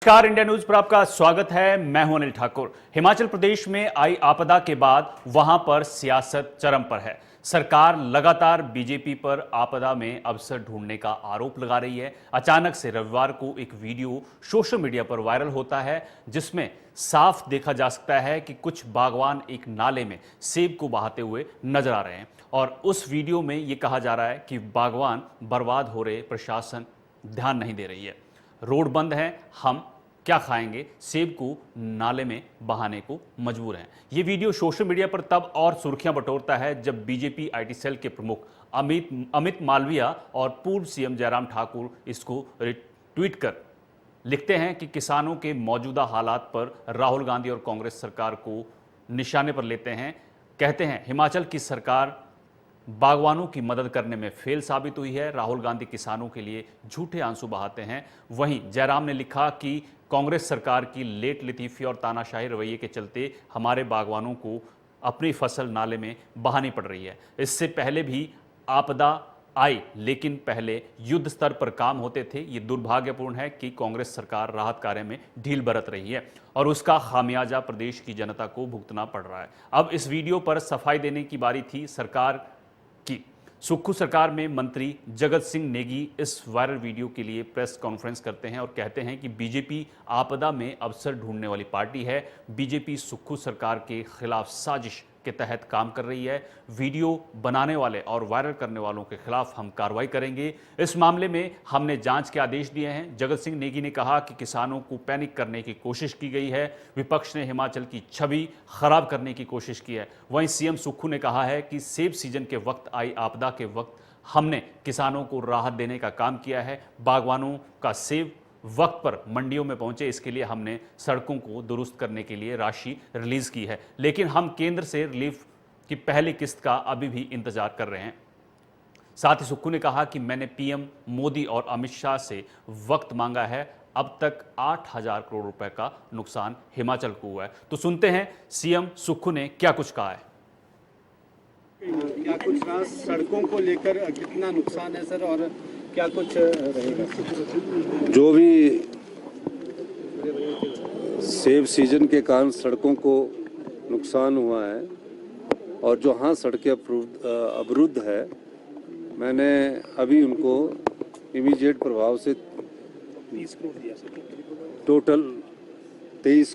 नमस्कार, India news पर आपका स्वागत है। मैं हूं अनिल ठाकुर। हिमाचल प्रदेश में आई आपदा के बाद वहां पर सियासत चरम पर है। सरकार लगातार बीजेपी पर आपदा में अवसर ढूंढने का आरोप लगा रही है। अचानक से रविवार को एक वीडियो सोशल मीडिया पर वायरल होता है जिसमें साफ देखा जा सकता है कि कुछ बागवान एक नाले में सेब को बहाते हुए नजर आ रहे हैं और उस वीडियो में यह कहा जा रहा है कि बागवान बर्बाद हो रहे, प्रशासन ध्यान नहीं दे रही है, रोड बंद है, हम क्या खाएंगे, सेब को नाले में बहाने को मजबूर हैं। ये वीडियो सोशल मीडिया पर तब और सुर्खियां बटोरता है जब बीजेपी आईटी सेल के प्रमुख अमित मालविया और पूर्व सीएम जयराम ठाकुर इसको ट्वीट कर लिखते हैं कि किसानों के मौजूदा हालात पर राहुल गांधी और कांग्रेस सरकार को निशाने पर लेते हैं। कहते हैं हिमाचल की सरकार बागवानों की मदद करने में फेल साबित हुई है, राहुल गांधी किसानों के लिए झूठे आंसू बहाते हैं। वहीं जयराम ने लिखा कि कांग्रेस सरकार की लेट लतीफी और तानाशाही रवैये के चलते हमारे बागवानों को अपनी फसल नाले में बहानी पड़ रही है। इससे पहले भी आपदा आई, लेकिन पहले युद्ध स्तर पर काम होते थे। ये दुर्भाग्यपूर्ण है कि कांग्रेस सरकार राहत कार्य में ढील बरत रही है और उसका खामियाजा प्रदेश की जनता को भुगतना पड़ रहा है। अब इस वीडियो पर सफाई देने की बारी थी सरकार की। सुक्खू सरकार में मंत्री जगत सिंह नेगी इस वायरल वीडियो के लिए प्रेस कॉन्फ्रेंस करते हैं और कहते हैं कि बीजेपी आपदा में अवसर ढूंढने वाली पार्टी है। बीजेपी सुक्खू सरकार के खिलाफ साजिश के तहत काम कर रही है। वीडियो बनाने वाले और वायरल करने वालों के खिलाफ हम कार्रवाई करेंगे। इस मामले में हमने जांच के आदेश दिए हैं। जगत सिंह नेगी ने कहा कि किसानों को पैनिक करने की कोशिश की गई है, विपक्ष ने हिमाचल की छवि खराब करने की कोशिश की है। वहीं सीएम सुक्खू ने कहा है कि सेब सीजन के वक्त आई आपदा के वक्त हमने किसानों को राहत देने का काम किया है। बागवानों का सेब वक्त पर मंडियों में पहुंचे, इसके लिए हमने सड़कों को दुरुस्त करने के लिए राशि रिलीज की है, लेकिन हम केंद्र से रिलीफ की पहली किस्त का अभी भी इंतजार कर रहे हैं। साथ ही सुक्खू ने कहा कि मैंने पीएम मोदी और अमित शाह से वक्त मांगा है। अब तक 8,000 करोड़ रुपए का नुकसान हिमाचल को हुआ है। तो सुनते हैं सीएम सुक्खू ने क्या कुछ कहा है। क्या कुछ सड़कों को लेकर कितना नुकसान है सर, और क्या कुछ रहेगा? जो भी सेब सीजन के कारण सड़कों को नुकसान हुआ है और जो हाँ सड़कें अवरुद्ध है, मैंने अभी उनको इमीडिएट प्रभाव से 20 करोड़ दिया सर। टोटल 23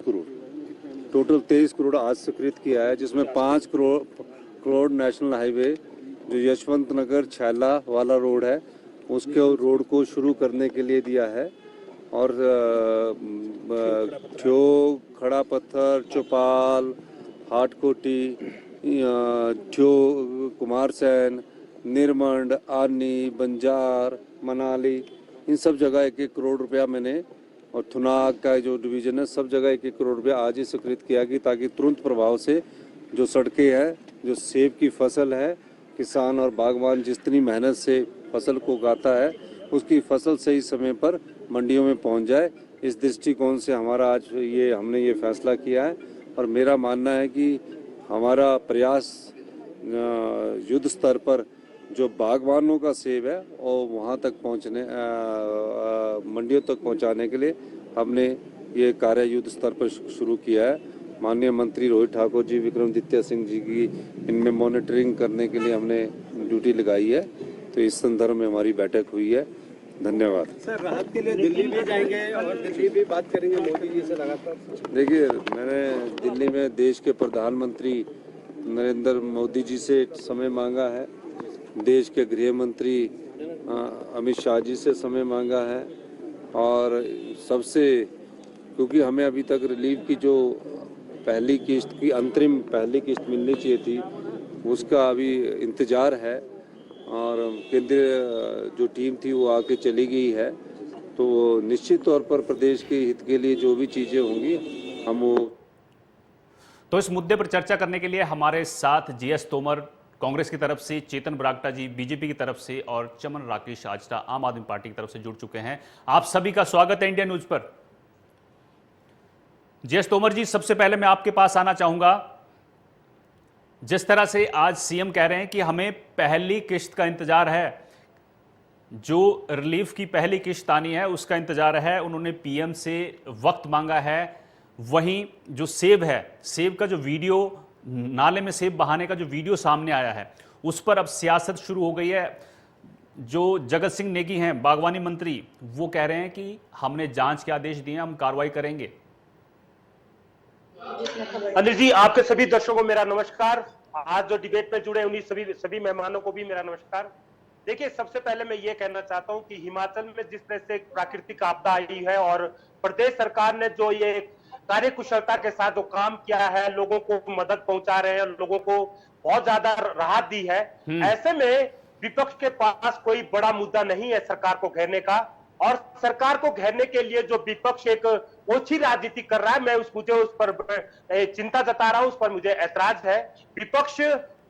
करोड़ आज स्वीकृत किया है, जिसमें 5 करोड़ नेशनल हाईवे जो यशवंत नगर छैला वाला रोड है उसके रोड को शुरू करने के लिए दिया है, और ठ्यो, खड़ा पत्थर, चौपाल, हाटकोटी, ठ्यो, कुमारसैन, निरमंड, आनी, बंजार, मनाली, इन सब जगह 1-1 करोड़ रुपया मैंने, और थुनाग का जो डिवीजन है सब जगह 1-1 करोड़ रुपया आज ही स्वीकृत किया कि ताकि तुरंत प्रभाव से जो सड़कें हैं, जो सेब की फसल है, किसान और बागवान जितनी मेहनत से फसल को उगाता है उसकी फसल सही समय पर मंडियों में पहुंच जाए। इस दृष्टिकोण से हमारा आज हमने ये फैसला किया है, और मेरा मानना है कि हमारा प्रयास युद्ध स्तर पर जो बागवानों का सेब है और वहाँ तक पहुँचने, मंडियों तक पहुँचाने के लिए हमने ये कार्य युद्ध स्तर पर शुरू किया है। माननीय मंत्री रोहित ठाकुर जी, विक्रमादित्य सिंह जी की इनमें मॉनिटरिंग करने के लिए हमने ड्यूटी लगाई है, तो इस संदर्भ में हमारी बैठक हुई है। धन्यवाद सर। राहत के लिए दिल्ली भी जाएंगे और दिल्ली भी बात करेंगे मोदी जी से लगातार। देखिए, मैंने दिल्ली में देश के प्रधानमंत्री नरेंद्र मोदी जी से समय मांगा है, देश के गृह मंत्री अमित शाह जी से समय मांगा है, और सबसे, क्योंकि हमें अभी तक रिलीफ की जो पहली किस्त की अंतरिम पहली किस्त मिलनी चाहिए थी उसका अभी इंतजार है, और केंद्रीय जो टीम थी वो आके चली गई है। तो निश्चित तौर पर प्रदेश के हित के लिए जो भी चीज़ें होंगी हम वो। तो इस मुद्दे पर चर्चा करने के लिए हमारे साथ जीएस तोमर कांग्रेस की तरफ से, चेतन बरागटा जी बीजेपी की तरफ से और चमन राकेश आजटा आम आदमी पार्टी की तरफ से जुड़ चुके हैं। आप सभी का स्वागत है इंडिया न्यूज पर। जीएस तोमर जी, सबसे पहले मैं आपके पास आना चाहूंगा। जिस तरह से आज सीएम कह रहे हैं कि हमें पहली किस्त का इंतजार है, जो रिलीफ की पहली किश्त आनी है उसका इंतजार है, उन्होंने पीएम से वक्त मांगा है। वहीं जो सेब है, सेब का जो वीडियो, नाले में सेब बहाने का जो वीडियो सामने आया है, उस पर अब सियासत शुरू हो गई है। जो जगत सिंह नेगी हैं, बागवानी मंत्री, वो कह रहे हैं कि हमने जांच के आदेश दिए हैं, हम कार्रवाई करेंगे। अनिल जी, आपके सभी दर्शकों को मेरा नमस्कार। आज जो डिबेट में जुड़े उन्हीं सभी मेहमानों को भी मेरा नमस्कार। देखिए, सबसे पहले मैं ये कहना चाहता हूं कि हिमाचल में जिस तरह से प्राकृतिक आपदा आई है और प्रदेश सरकार ने जो ये कार्यकुशलता के साथ जो काम किया है, लोगों को मदद पहुंचा रहे हैं, लोगों को बहुत ज्यादा राहत दी है, ऐसे में विपक्ष के पास कोई बड़ा मुद्दा नहीं है सरकार को घेरने का। और सरकार को घेरने के लिए जो विपक्ष एक ओछी राजनीति कर रहा है, मुझे उस पर चिंता जता रहा हूं, उस पर मुझे ऐतराज है। विपक्ष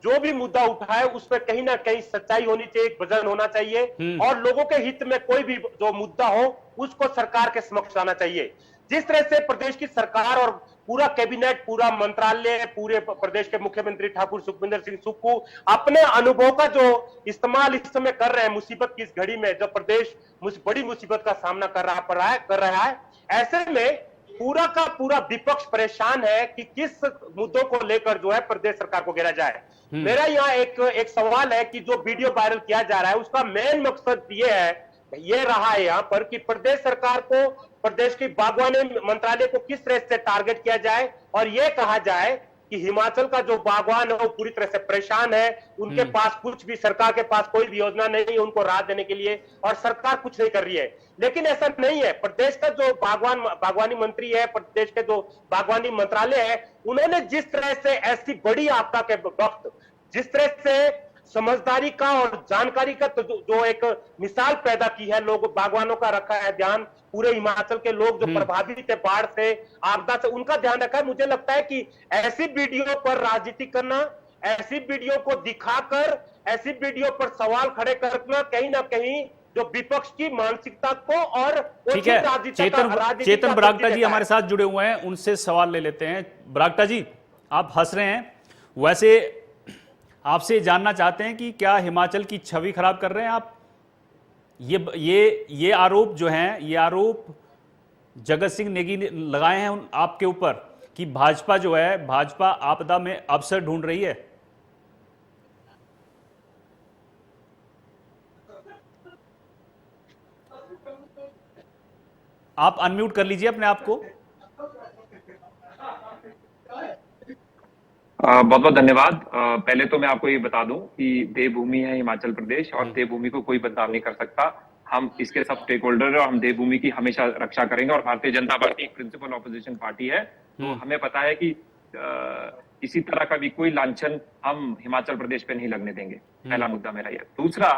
जो भी मुद्दा उठाए उस पर कहीं ना कहीं सच्चाई होनी चाहिए, एक वजन होना चाहिए और लोगों के हित में कोई भी जो मुद्दा हो उसको सरकार के समक्ष लाना चाहिए। जिस तरह से प्रदेश की सरकार और पूरा कैबिनेट, पूरा मंत्रालय, पूरे प्रदेश के मुख्यमंत्री ठाकुर सुखविंदर सिंह सुक्खू अपने अनुभव का जो इस्तेमाल इस समय कर रहे हैं, मुसीबत की इस घड़ी में जब प्रदेश बड़ी मुसीबत का सामना कर रहा है, ऐसे में पूरा का पूरा विपक्ष परेशान है कि किस मुद्दों को लेकर जो है प्रदेश सरकार को घेरा जाए। मेरा यहाँ एक सवाल है कि जो वीडियो वायरल किया जा रहा है उसका मेन मकसद ये रहा है यहाँ पर कि प्रदेश सरकार को, प्रदेश की बागवानी मंत्रालय को किस तरह से टारगेट किया जाए और ये कहा जाए कि हिमाचल का जो बागवान है वो पूरी तरह से परेशान है, उनके पास कुछ भी, सरकार के पास कोई भी योजना नहीं है उनको राहत देने के लिए और सरकार कुछ नहीं कर रही है। लेकिन ऐसा नहीं है। प्रदेश का जो बागवानी मंत्री है, प्रदेश के जो बागवानी मंत्रालय है, उन्होंने जिस तरह से ऐसी बड़ी आपदा के वक्त जिस तरह से समझदारी का और जानकारी का जो एक मिसाल पैदा की है, लोग बागवानों का रखा है ध्यान, पूरे हिमाचल के लोग जो प्रभावित है बाढ़ से, आपदा से, उनका ध्यान रखा है। मुझे लगता है कि ऐसी वीडियो पर राजनीति करना, ऐसी वीडियो को दिखाकर, ऐसी वीडियो पर सवाल खड़े करना कहीं ना कहीं जो विपक्ष की मानसिकता को और ठीक है, चेतन बरागटा जी हमारे साथ जुड़े हुए हैं, उनसे सवाल ले लेते हैं। बरागटा जी, आप हंस रहे हैं, वैसे आपसे जानना चाहते हैं कि क्या हिमाचल की छवि खराब कर रहे हैं आप? ये आरोप जो हैं, ये आरोप जगत सिंह नेगी ने लगाए हैं आपके ऊपर कि भाजपा जो है, भाजपा आपदा में अवसर ढूंढ रही है। आप अनम्यूट कर लीजिए अपने आप को। बहुत बहुत धन्यवाद। पहले तो मैं आपको ये बता दूं कि देवभूमि है हिमाचल प्रदेश और देवभूमि को कोई बदनाम नहीं कर सकता। हम इसके सब स्टेक होल्डर और हम देवभूमि की हमेशा रक्षा करेंगे और भारतीय जनता पार्टी एक प्रिंसिपल ऑपोजिशन पार्टी है, तो हमें पता है कि इसी तरह का भी कोई लांछन हम हिमाचल प्रदेश पे नहीं लगने देंगे। पहला मुद्दा मेरा यह। दूसरा,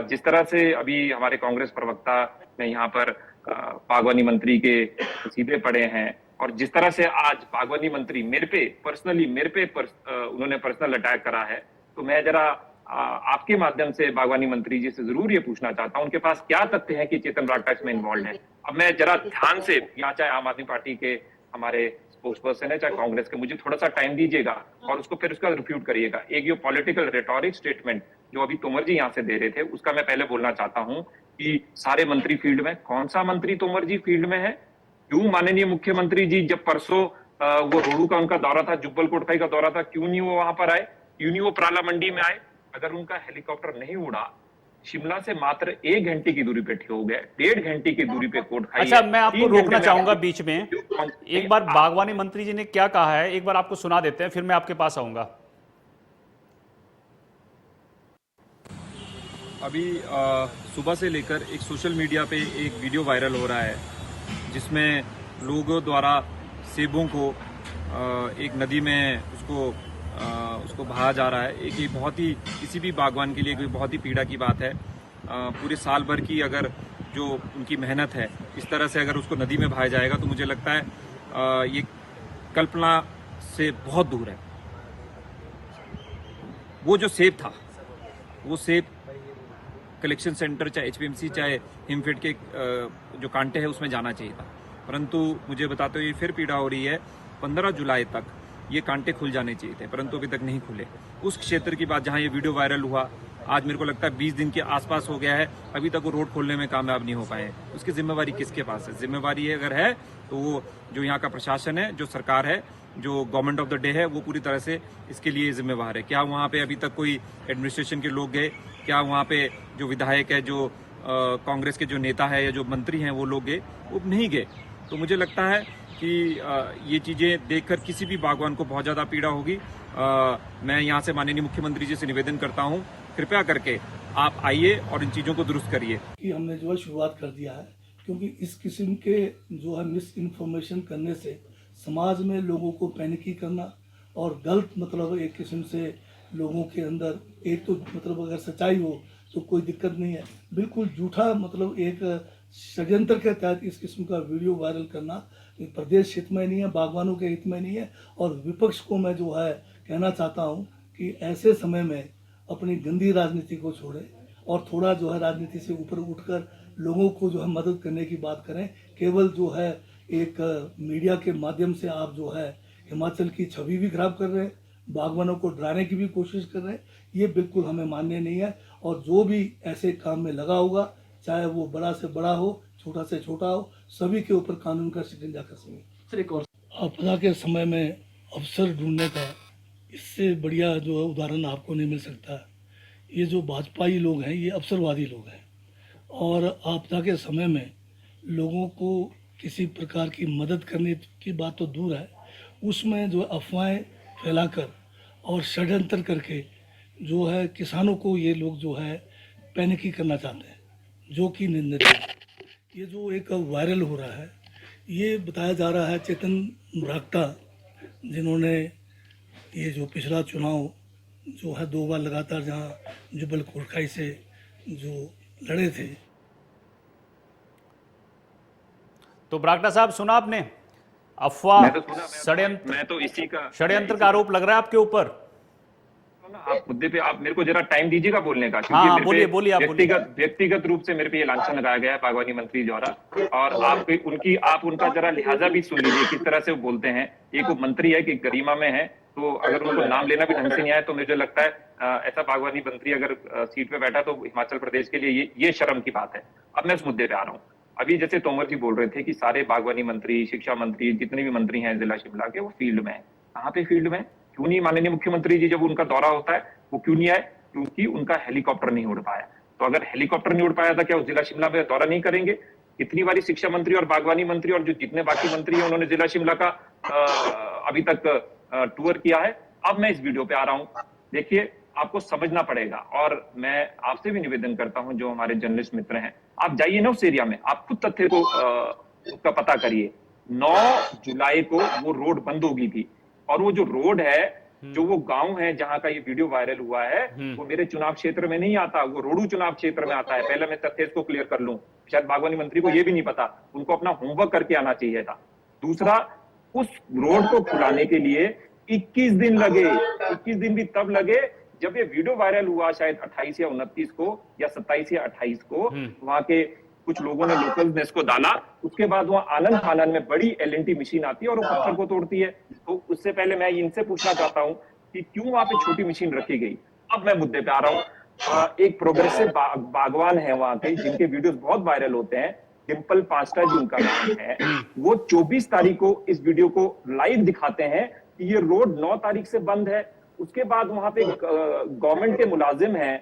जिस तरह से अभी हमारे कांग्रेस प्रवक्ता ने यहाँ पर बागवानी मंत्री के सीधे पड़े हैं और जिस तरह से आज बागवानी मंत्री मेरे पे उन्होंने पर्सनल अटैक करा है, तो मैं जरा आपके माध्यम से बागवानी मंत्री जी से जरूर ये पूछना चाहता हूं, उनके पास क्या तथ्य है कि चेतन बरागटा इसमें इन्वॉल्व है। अब मैं जरा ध्यान से, यहाँ चाहे आम आदमी पार्टी के हमारे स्पोक्स पर्सन है, चाहे कांग्रेस के, मुझे थोड़ा सा टाइम दीजिएगा और उसको फिर उसका रिफ्यूट करिएगा। एक ये पॉलिटिकल रेटोरिक स्टेटमेंट जो अभी तोमर जी यहाँ से दे रहे थे, उसका मैं पहले बोलना चाहता हूँ कि सारे मंत्री फील्ड में, कौन सा मंत्री तोमर जी फील्ड में है? क्यों माननीय मुख्यमंत्री जी जब परसों वो रोडू का उनका दौरा था, जुब्बल कोटखाई का दौरा था, क्यों नहीं वो वहां पर आए? क्यों नहीं वो प्राला मंडी में आए? अगर उनका हेलीकॉप्टर नहीं उड़ा, शिमला से मात्र 1 घंटे की दूरी पे हो गए, 1.5 घंटे की दूरी पे कोटखाई। अच्छा, मैं आपको रोकना चाहूंगा बीच में। एक बार बागवानी मंत्री जी ने क्या कहा है, एक बार आपको सुना देते हैं, फिर मैं आपके पास आऊंगा। अभी सुबह से लेकर एक सोशल मीडिया पे एक वीडियो वायरल हो रहा है जिसमें लोगों द्वारा सेबों को एक नदी में उसको बहाया जा रहा है। एक ये बहुत ही, किसी भी बागवान के लिए कोई बहुत ही पीड़ा की बात है। पूरे साल भर की अगर जो उनकी मेहनत है, इस तरह से अगर उसको नदी में बहाया जाएगा तो मुझे लगता है ये कल्पना से बहुत दूर है। वो जो सेब था, वो सेब कलेक्शन सेंटर, चाहे एचपीएमसी, चाहे हिमफेड के जो कांटे हैं उसमें जाना चाहिए था, परंतु मुझे बताते हुए फिर पीड़ा हो रही है। 15 जुलाई तक ये कांटे खुल जाने चाहिए थे, परंतु अभी तक नहीं खुले। उस क्षेत्र की बात जहां ये वीडियो वायरल हुआ, आज मेरे को लगता है 20 दिन के आसपास हो गया है, अभी तक वो रोड खोलने में कामयाब नहीं हो पाए हैं। उसकी जिम्मेवारी किसके पास है? जिम्मेवारी अगर है तो वो जो यहाँ का प्रशासन है, जो सरकार है, जो गवर्नमेंट ऑफ द डे है, वो पूरी तरह से इसके लिए जिम्मेवार है। क्या वहाँ पे अभी तक कोई एडमिनिस्ट्रेशन के लोग गए? क्या वहाँ पे जो विधायक है, जो कांग्रेस के जो नेता है या जो मंत्री हैं वो लोग गए? वो नहीं गए। तो मुझे लगता है कि ये चीज़ें देखकर किसी भी बागवान को बहुत ज़्यादा पीड़ा होगी। मैं यहाँ से माननीय मुख्यमंत्री जी से निवेदन करता हूँ, कृपया करके आप आइए और इन चीज़ों को दुरुस्त करिए। कि हमने जो है शुरुआत कर दिया है, क्योंकि इस किस्म के जो है मिस इन्फॉर्मेशन करने से समाज में लोगों को पैनिकी करना और गलत मतलब एक किस्म से लोगों के अंदर एक तो मतलब अगर सच्चाई हो तो कोई दिक्कत नहीं है, बिल्कुल झूठा मतलब एक षड्यंत्र के तहत इस किस्म का वीडियो वायरल करना प्रदेश हित में नहीं है, बागवानों के हित में नहीं है। और विपक्ष को मैं जो है कहना चाहता हूँ कि ऐसे समय में अपनी गंदी राजनीति को छोड़े और थोड़ा जो है राजनीति से ऊपर उठकर लोगों को जो है मदद करने की बात करें। केवल जो है एक मीडिया के माध्यम से आप जो है हिमाचल की छवि भी खराब कर रहे हैं, बागवानों को डराने की भी कोशिश कर रहे हैं। ये बिल्कुल हमें मान्य नहीं है। और जो भी ऐसे काम में लगा होगा, चाहे वो बड़ा से बड़ा हो, छोटा से छोटा हो, सभी के ऊपर कानून का शिकंजा कसेंगे। सर एक और आपदा के समय में अवसर ढूंढने का इससे बढ़िया जो है उदाहरण आपको नहीं मिल सकता। ये जो भाजपाई लोग हैं ये अवसरवादी लोग हैं और आपदा के समय में लोगों को किसी प्रकार की मदद करने की बात तो दूर है, उसमें जो अफवाहें फैलाकर और षड्यंत्र करके जो है किसानों को ये लोग जो है पैनिकी करना चाहते हैं, जो कि निंदनीय है। ये जो एक वायरल हो रहा है, ये बताया जा रहा है चेतन ब्राक्टा, जिन्होंने ये जो पिछला चुनाव जो है 2 बार लगातार जहाँ जुबल कोटखाई से जो लड़े थे। तो बरागटा साहब, सुना आपने? अफवाह, मैं तो सुना, षड्यंत्र, मैं तो इसी का षड्यंत्र का आरोप लग रहा है आपके ऊपर। आप मुद्दे पे आप मेरे को जरा टाइम दीजिएगा बोलने का, हाँ, मेरे बोलिए, पे बोलिए, आप बोलिए। व्यक्तिगत रूप से मेरे पे ये लांछन लगाया गया है बागवानी मंत्री द्वारा। और आप उनका जरा लिहाजा भी सुन लीजिए किस तरह से वो बोलते हैं। एक वो मंत्री है कि गरिमा में है, तो अगर उनको नाम लेना भी ढंग से नहीं आया तो मुझे लगता है ऐसा बागवानी मंत्री अगर सीट पे बैठा तो हिमाचल प्रदेश के लिए ये शर्म की बात है। अब मैं उस मुद्दे पे आ रहा हूँ। अभी जैसे तोमर जी बोल रहे थे कि सारे बागवानी मंत्री, शिक्षा मंत्री, जितने भी मंत्री हैं जिला शिमला के, वो फील्ड में है। कहाँ पे फील्ड में? क्यों नहीं माननीय मुख्यमंत्री जी जब उनका दौरा होता है वो क्यों नहीं आए? क्योंकि उनका हेलीकॉप्टर नहीं उड़ पाया। तो अगर हेलीकॉप्टर नहीं उड़ पाया था, क्या उस जिला शिमला में दौरा नहीं करेंगे? इतनी बारी शिक्षा मंत्री और बागवानी मंत्री और जो जितने बाकी मंत्री हैं उन्होंने जिला शिमला का अभी तक टूर किया है। अब मैं इस वीडियो पे आ रहा हूँ, देखिए आपको समझना पड़ेगा। और मैं आपसे भी निवेदन करता हूं, जो हमारे जर्नलिस्ट मित्र हैं, आप जाइए ना उस एरिया में, आप खुद तथ्य को उसका पता करिए। 9 जुलाई को वो रोड बंद होगी थी और वो जो रोड है, जो वो गांव है जहां का ये वीडियो वायरल हुआ है, वो मेरे चुनाव क्षेत्र में नहीं आता, वो रोडू चुनाव क्षेत्र में आता है। पहले मैं तथ्य को क्लियर कर लूं, शायद बागवानी मंत्री को ये भी नहीं पता, उनको अपना होमवर्क करके आना चाहिए था। दूसरा, उस रोड को खुलाने के लिए 21 दिन लगे। 21 दिन भी तब लगे जब ये वीडियो वायरल हुआ, शायद 28 या 29 को या 27 या 28 को। वहां के कुछ लोगों ने लोकल्स ने इसको डाला। उसके बाद वहां आनंद फानन में बड़ी LNT मशीन आती है और वो पत्थर को तोड़ती है। तो उससे पहले मैं इनसे पूछना चाहता हूं कि क्यों वहां पे छोटी मशीन रखी गई। अब मैं मुद्दे पे आ रहा हूँ। एक प्रोग्रेसिव बागवान है वहां के, जिनके वीडियोस बहुत वायरल होते हैं, डिम्पल पांचटा जी उनका नाम है। वो 24 तारीख को इस वीडियो को लाइव दिखाते हैं कि ये रोड 9 तारीख से बंद है। उसके बाद वहां पे गवर्नमेंट के मुलाजिम हैं,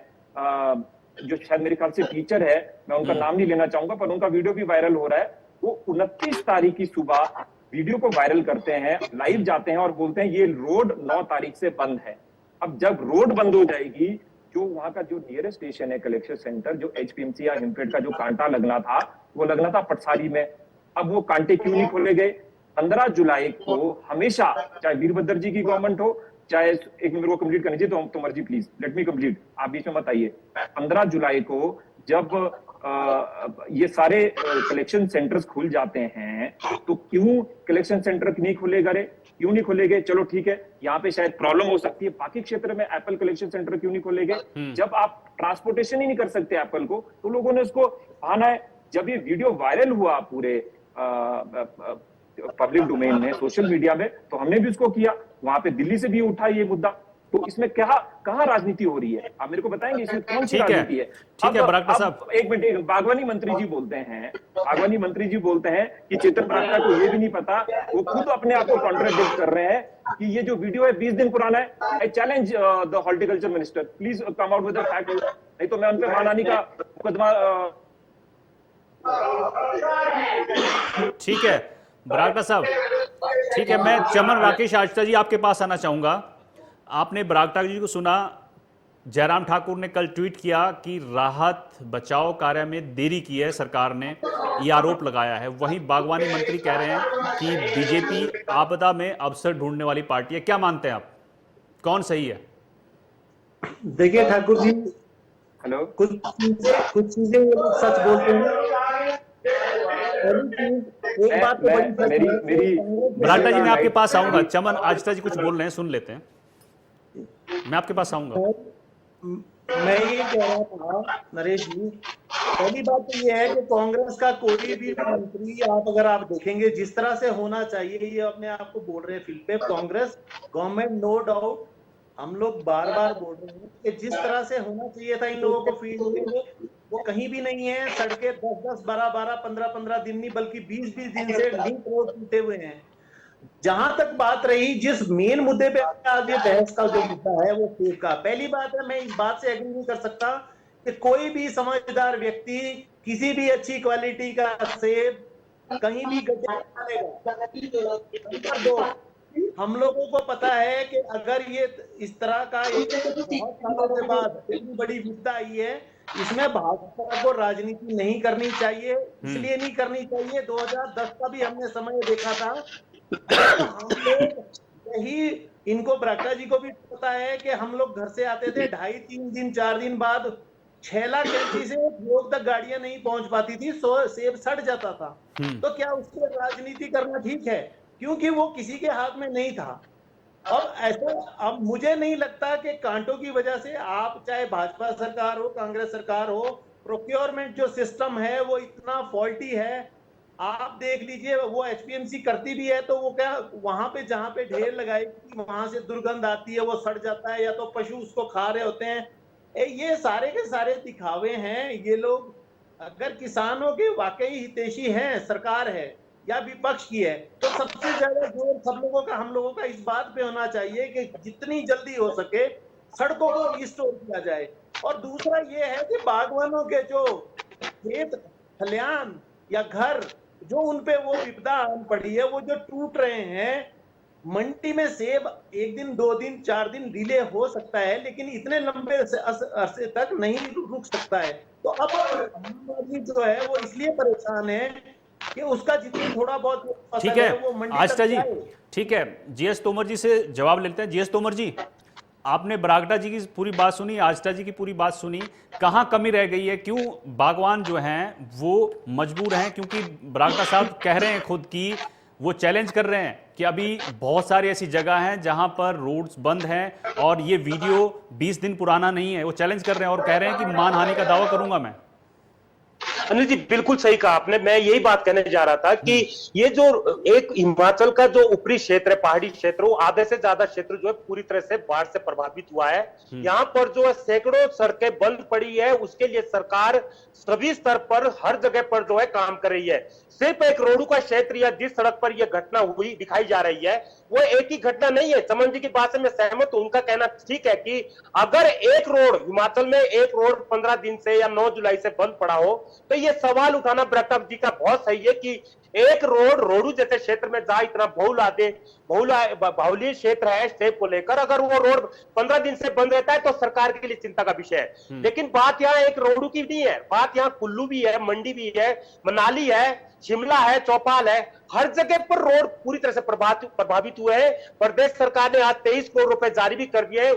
जो शायद मेरे ख्याल से टीचर है, मैं उनका नाम नहीं लेना चाहूंगा, पर उनका वीडियो भी वायरल हो रहा है। वो 29 तारीख की सुबह वीडियो को वायरल करते हैं, लाइव जाते हैं और बोलते हैं ये रोड 9 तारीख से बंद है। अब जब रोड बंद हो जाएगी, जो वहां का जो नियरेस्ट स्टेशन है कलेक्शन सेंटर, जो HPMC या हिमफेड का जो कांटा लगना था, वो लगना था पटसारी में। अब वो कांटे क्यों नहीं खोले गए? 15 जुलाई को हमेशा, चाहे वीरभद्र जी की गवर्नमेंट हो, चाहे एक मेरे को कंप्लीट करनी चाहिए, तो मर्जी प्लीज लेट मी कंप्लीट, आप बीच में मत आइए। 15 जुलाई को जब ये सारे कलेक्शन सेंटर्स खुल जाते हैं, तो क्यों कलेक्शन सेंटर नहीं खुले गए? क्यों नहीं खोले गए? चलो ठीक है, यहाँ पे शायद प्रॉब्लम हो सकती है, बाकी क्षेत्र में एप्पल कलेक्शन सेंटर क्यों नहीं खोले गए? जब आप ट्रांसपोर्टेशन ही नहीं कर सकते एप्पल को, तो लोगों ने उसको बहाना है। जब ये वीडियो वायरल हुआ पूरे पब्लिक डोमेन में, सोशल मीडिया में, तो हमने भी उसको किया। वहां पे दिल्ली से भी उठा ये मुद्दा तो इसमें क्या कहाँ राजनीति हो रही है? आप मेरे को बताएंगे इसमें कौन सी ठीक है, राजनीति है? ठीक है बरागटा साहब। अब एक मिनट, बागवानी मंत्री जी बोलते हैं कि चेतन बरागटा को ये भी नहीं पता, वो खुद अपने आप को कॉन्ट्राडिक्ट कर रहे हैं कि ये जो वीडियो है 20 दिन पुराना है। I challenge the horticulture minister, please come out with the fact, नहीं तो मैं उन पे मानहानि का मुकदमा। ठीक है बरागटा साहब, ठीक है, मैं चमन राकेश आजता जी आपके पास आना चाहूंगा। आपने बरागटा जी को सुना, जयराम ठाकुर ने कल ट्वीट किया कि राहत बचाव कार्य में देरी की है सरकार ने, ये आरोप लगाया है। वहीं बागवानी मंत्री कह रहे हैं कि बीजेपी आपदा में अवसर ढूंढने वाली पार्टी है। क्या मानते हैं आप, कौन सही है? देखिए ठाकुर जी, हेलो, कुछ चीजें ये लोग सच बोलते हैं। एक बात तो मेरी बरागटा जी मैं आपके पास आऊंगा, चमन आजता जी कुछ बोल रहे हैं, सुन लेते हैं, मैं आपके पास आऊंगा। मैं ये कह रहा था नरेश जी, पहली बात तो ये है कि कांग्रेस का कोई भी मंत्री अगर आप देखेंगे जिस तरह से होना चाहिए, ये अपने आप को बोल रहे हैं फील्ड पे कांग्रेस गवर्नमेंट, नो डाउट हम लोग बार बार बोल रहे हैं कि जिस तरह से होना चाहिए था इन लोगों को फील्ड में, वो कहीं भी नहीं है। सड़कें 10-10, 12-12, 15-15 दिन नहीं बल्कि 20-20 दिन से लिंक रोड टूटे हुए हैं। जहां तक बात रही जिस मेन मुद्दे पे आज ये बहस का जो मुद्दा है वो सेब का, पहली बात है मैं इस बात से एग्री नहीं कर सकता कि कोई भी समझदार व्यक्ति किसी भी अच्छी क्वालिटी का सेब कहीं भी गड्ढा, हम लोगों को पता है कि अगर ये इस तरह का एक बहुत सालों के बाद इतनी बड़ी विपदा आई है, इसमें भाजपा को राजनीति नहीं करनी चाहिए। इसलिए नहीं करनी चाहिए, 2010 का भी हमने समय देखा था। हम लोग यही, इनको बरागटा जी को भी पता है कि हम लोग घर से आते थे 2.5-3 दिन 4 दिन बाद 6 लाख कैंची से लोग तक गाड़ियां नहीं पहुंच पाती थी, सेब सड़ जाता था। तो क्या उससे राजनीति करना ठीक है? क्योंकि वो किसी के हाथ में नहीं था। अब ऐसा, अब मुझे नहीं लगता कि कांटों की वजह से, आप चाहे भाजपा सरकार हो कांग्रेस सरकार हो, प्रोक्योरमेंट जो सिस्टम है वो इतना फॉल्टी है। आप देख लीजिए, वो एचपीएमसी करती भी है तो वो क्या वहां पे जहां पे ढेर लगाएगी वहां से दुर्गंध आती है, वो सड़ जाता है, या तो पशु उसको खा रहे होते हैं। ये सारे के सारे दिखावे हैं। ये लोग अगर किसानों के वाकई हितैषी हैं, सरकार है या विपक्ष की है, तो सबसे ज्यादा जोर सब लोगों का, हम लोगों का इस बात पे होना चाहिए कि जितनी जल्दी हो सके सड़कों को रिस्टोर किया जाए। और दूसरा ये है कि बागवानों के जो खेत खलियान या घर जो उनपे वो विपदा आन पड़ी है, वो जो टूट रहे हैं, मंडी में सेब 1 दिन 2 दिन 4 दिन डिले हो सकता है, लेकिन इतने लंबे अरसे तक नहीं रुक सकता है। तो अब आम आदमी जो है वो इसलिए परेशान है कि उसका जितनी थोड़ा बहुत ठीक है वो मंडी आस्था तक जी, जाए। ठीक है, जीएस तोमर जी से जवाब लेते हैं। जीएस तोमर जी, आपने बरागटा जी की पूरी बात सुनी, आस्था जी की पूरी बात सुनी, कहां कमी रह गई है? क्यों बागवान जो हैं वो मजबूर हैं? क्योंकि बरागटा साहब कह रहे हैं खुद की, वो चैलेंज कर रहे हैं कि अभी बहुत सारी ऐसी जगह हैं जहां पर रोड्स बंद हैं और ये वीडियो 20 दिन पुराना नहीं है। वो चैलेंज कर रहे हैं और कह रहे हैं कि मानहानि का दावा करूंगा मैं। अनिल जी बिल्कुल सही कहा आपने। मैं यही बात कहने जा रहा था कि ये जो एक हिमाचल का जो ऊपरी क्षेत्र है, पहाड़ी क्षेत्र, वो आधे से ज्यादा क्षेत्र जो है पूरी तरह से बाढ़ से प्रभावित हुआ है। यहाँ पर जो है सैकड़ों सड़कें बंद पड़ी है, उसके लिए सरकार सभी स्तर पर हर जगह पर जो है काम कर रही है। सिर्फ एक रोडू का क्षेत्र या जिस सड़क पर यह घटना हुई दिखाई जा रही है, वो एक ही घटना नहीं है। चमन जी की बात से मैं सहमत हूं, उनका कहना ठीक है कि अगर एक रोड हिमाचल में एक रोड 15 दिन से या 9 जुलाई से बंद पड़ा हो, तो ये सवाल उठाना बरागटा जी का बहुत सही है कि एक रोड रोडू जैसे क्षेत्र में जहां इतना बाहुल्य क्षेत्र है सेब को लेकर, अगर वो रोड 15 दिन से बंद रहता है तो सरकार के लिए चिंता का विषय है। लेकिन बात यहाँ एक रोडू की नहीं है, बात यहाँ कुल्लू भी है, मंडी भी है, मनाली है, शिमला है, चौपाल है, हर जगह पर रोड पूरी तरह से प्रभावित हुए हैं। प्रदेश सरकार ने आज 23 करोड़ रुपए जारी भी कर दिए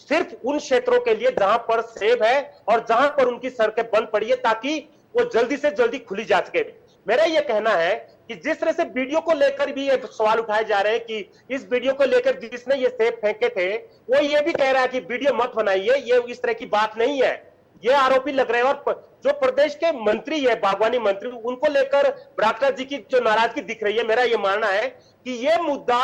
सिर्फ उन क्षेत्रों के लिए जहां पर सेब है और जहां पर उनकी सड़कें बंद पड़ी है, ताकि वो जल्दी से जल्दी खुली जा सके। मेरा यह कहना है कि जिस तरह से वीडियो को लेकर भी एक सवाल उठाए जा रहे हैं कि इस वीडियो को लेकर जिसने ये सेब फेंके थे वो ये भी कह रहा है कि वीडियो मत बनाइए, ये इस तरह की बात नहीं है, ये आरोपी लग रहे हैं। और जो प्रदेश के मंत्री है, बागवानी मंत्री, उनको लेकर बरागटा जी की जो नाराजगी दिख रही है, मेरा ये मानना है कि ये मुद्दा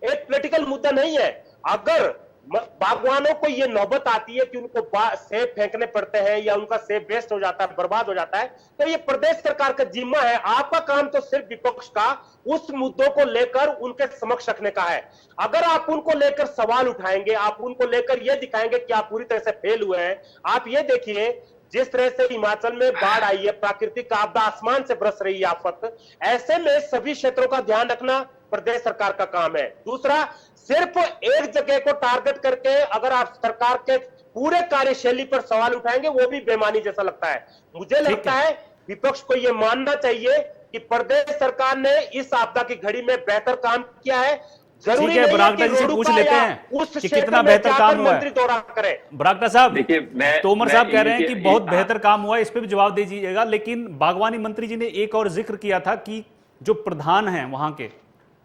एक पॉलिटिकल मुद्दा नहीं है। अगर बागवानों को ये नौबत आती है कि उनको सेब फेंकने पड़ते हैं या उनका सेब वेस्ट हो जाता है, बर्बाद हो जाता है, तो ये प्रदेश सरकार का जिम्मा है। आपका काम तो सिर्फ विपक्ष का उस मुद्दों को लेकर उनके समक्ष रखने का है। अगर आप उनको लेकर सवाल उठाएंगे, आप उनको लेकर ये दिखाएंगे कि आप पूरी तरह से फेल हुए हैं। आप ये देखिए जिस तरह से हिमाचल में बाढ़ आई है, प्राकृतिक आपदा आसमान से बरस रही है आफत, ऐसे में सभी क्षेत्रों का ध्यान रखना प्रदेश सरकार का काम है। दूसरा, सिर्फ एक जगह को टारगेट करके अगर आप सरकार के पूरे कार्यशैली पर सवाल उठाएंगे, वो भी बेईमानी जैसा लगता है। मुझे लगता है विपक्ष को यह मानना चाहिए कि प्रदेश सरकार ने इस आपदा की घड़ी में बेहतर काम किया है। ठीक है, बरागटा जी से पूछ लेते हैं कि कितना बेहतर काम हुआ है। बरागटा साहब, देखिए, तोमर साहब कह रहे हैं कि बहुत हाँ। बेहतर काम हुआ है, इस पे भी जवाब दे दीजिएगा। लेकिन बागवानी मंत्री जी ने एक और जिक्र किया था कि जो प्रधान हैं वहां के,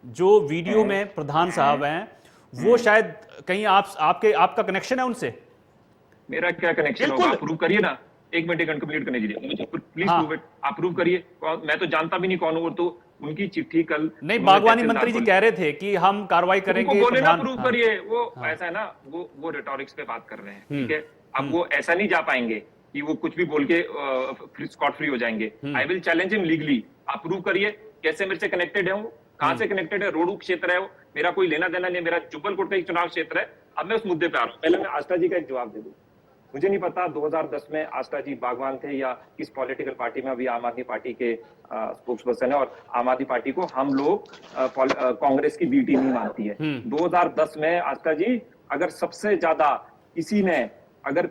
जो वीडियो में प्रधान साहब हैं, वो शायद कहीं आपका कनेक्शन है उनसे? मेरा क्या कनेक्शन होगा? आप प्रूव करिए ना। एक मिनट कंप्लीट करने दीजिए मुझे, प्लीज प्रूव इट। आप प्रूव करिए। मैं तो जानता भी नहीं कौन हो, तो उनकी चिट्ठी कल नहीं, बागवानी मंत्री जी कह रहे थे कि हम कार्रवाई करेंगे। बोले ना प्रूव करिए। वो ऐसा है ना, वो रिटॉरिक्स पे बात कर रहे हैं, ठीक है। अब वो ऐसा नहीं जा पाएंगे कि वो कुछ भी बोल के स्कॉट फ्री हो जाएंगे। I will challenge him legally. आप प्रूव करिए कैसे मेरे से कनेक्टेड है वो, कहां से कनेक्टेड है। रोडू क्षेत्र है वो, मेरा कोई लेना देना नहीं, मेरा जुब्बलकोट का एक चुनाव क्षेत्र है। अब मैं उस मुद्दे पे आ रहा हूं। पहले मैं आस्था जी का एक जवाब दे दूं। मुझे नहीं पता 2010 में आस्था जी बागवान थे या किस पॉलिटिकल पार्टी में। अभी आम आदमी पार्टी के स्पोक्स पर्सन है, और आम आदमी पार्टी को हम लोग कांग्रेस की बी टीम नहीं मानती है। 2010 में आस्था जी अगर सबसे ज्यादा किसी ने अगर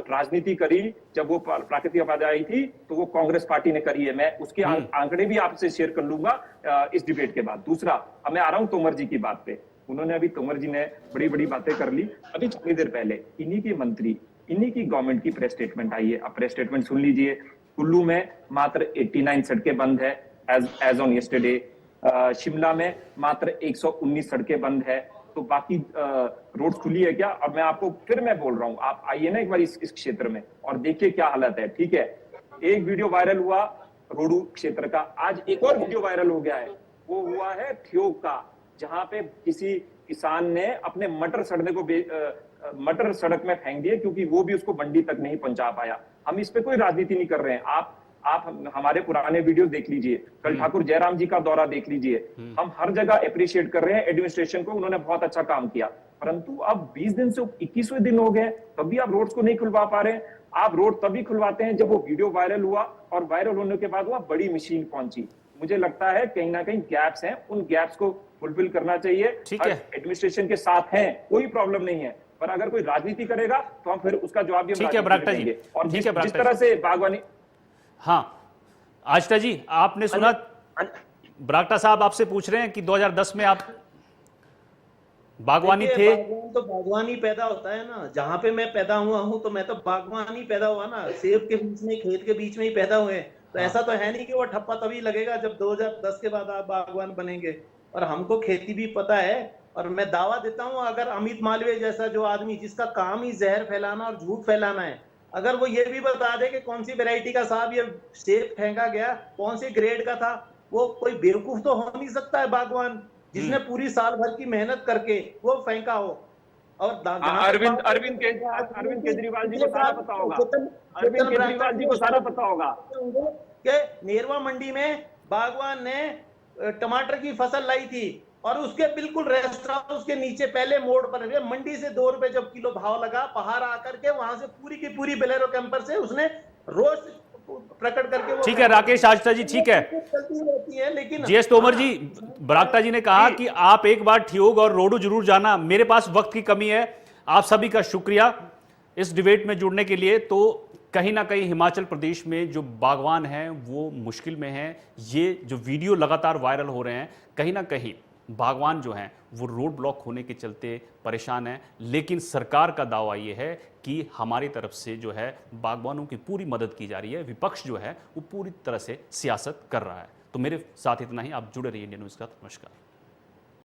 राजनीति करी जब वो प्राकृतिक आपदा आई थी, तो वो कांग्रेस पार्टी ने करी है। मैं उसके आंकड़े भी आपसे शेयर कर लूंगा इस डिबेट के बाद। दूसरा, अब मैं आ रहा हूं तोमर जी की बात पे। उन्होंने अभी, तोमर जी ने बड़ी बड़ी बातें कर ली। अभी थोड़ी देर पहले इन्हीं के मंत्री, इन्हीं की गवर्नमेंट की प्रेस स्टेटमेंट आई है। अब प्रेस स्टेटमेंट सुन लीजिए। कुल्लू में मात्र 89 सड़कें बंद है एज ऑन यस्टरडे। शिमला में मात्र 119 सड़कें बंद है। तो बाकी रोड खुली है क्या? अब मैं आपको फिर मैं बोल रहा हूं, आप आइए ना एक बार इस क्षेत्र में और देखिए क्या हालत है, ठीक है। एक वीडियो वायरल हुआ रोडू क्षेत्र का, आज एक और वीडियो वायरल हो गया है। वो हुआ है ठियोग का, जहां पे किसी किसान ने अपने मटर सड़ने को मटर सड़क में फेंक दिए, क्योंकि वो भी उसको मंडी तक नहीं पहुंचा पाया। हम इस पे कोई राजनीति नहीं कर रहे हैं। आप हमारे पुराने वीडियो देख लीजिए, कल ठाकुर जयराम जी का दौरा देख लीजिए। हम हर जगह अप्रिशिएट कर रहे हैं एडमिनिस्ट्रेशन को, उन्होंने बहुत अच्छा काम किया। परंतु अब 20 दिन से 21वें दिन हो गए, तब भी आप रोड्स को नहीं खुलवा पा रहे हैं। आप रोड तभी खुलवाते हैं जब वो वीडियो वायरल हुआ, और वायरल होने के बाद वह बड़ी मशीन पहुंची। मुझे लगता है कहीं ना कहीं गैप्स हैं, उन गैप्स को फुलफिल करना चाहिए। ठीक है, एडमिनिस्ट्रेशन के साथ हैं, कोई प्रॉब्लम नहीं है, पर अगर कोई राजनीति करेगा तो हम फिर उसका जवाब भी ठीक है बरागटा जी। और जिस तरह से बागवानी। हाँ आस्था जी, आपने सुना बरागटा साहब आपसे पूछ रहे हैं कि 2010 में आप बागवानी थे। बागवान तो बागवानी पैदा होता है ना, जहां पे मैं पैदा हुआ हूं तो मैं तो बागवानी पैदा हुआ ना, सेब के बीच में, खेत के बीच में ही पैदा हुए। तो ऐसा तो है नहीं कि वो ठप्पा तभी लगेगा जब 2010 के बाद आप बागवान बनेंगे। और हमको खेती भी पता है, और मैं दावा देता हूं अगर अमित मालवीय जैसा जो आदमी जिसका काम ही जहर फैलाना और झूठ फैलाना है, अगर वो ये भी बता दे कि कौन सी वैरायटी का साहब ये सेब फेंका गया, कौन सी ग्रेड का था, वो कोई बेवकूफ तो हो नहीं सकता है बागवान जिसने पूरी साल भर की मेहनत करके वो फेंका हो। और अरविंद केजरीवाल जी को सारा पता होगा। अरविंद केजरीवाल जी को सारा पता होगा कि नेरवा मंडी में बागवान ने टमाटर की फसल लाई थी, और उसके बिल्कुल रेस्टोरेंट उसके नीचे पहले मोड़ पर मंडी से 2 रुपए जब किलो भाव लगा, बाहर आकर के वहां से पूरी की पूरी बेलेरो कैंपर से उसने रोष प्रकट करके। ठीक है राकेश आस्था जी, ठीक है। लेकिन जीएस तोमर जी, बरागटा जी ने कहा कि आप एक बार ठियोग और रोडू जरूर जाना। मेरे पास वक्त की कमी है। आप सभी का शुक्रिया इस डिबेट में जुड़ने के लिए। तो कहीं ना कहीं हिमाचल प्रदेश में जो बागवान हैं वो मुश्किल में हैं। ये जो वीडियो लगातार वायरल हो रहे हैं, कहीं ना कहीं बागवान जो हैं वो रोड ब्लॉक होने के चलते परेशान हैं। लेकिन सरकार का दावा ये है कि हमारी तरफ से जो है बागवानों की पूरी मदद की जा रही है। विपक्ष जो है वो पूरी तरह से सियासत कर रहा है। तो मेरे साथ इतना ही। आप जुड़े रहिए इंडियन न्यूज़ के साथ। नमस्कार।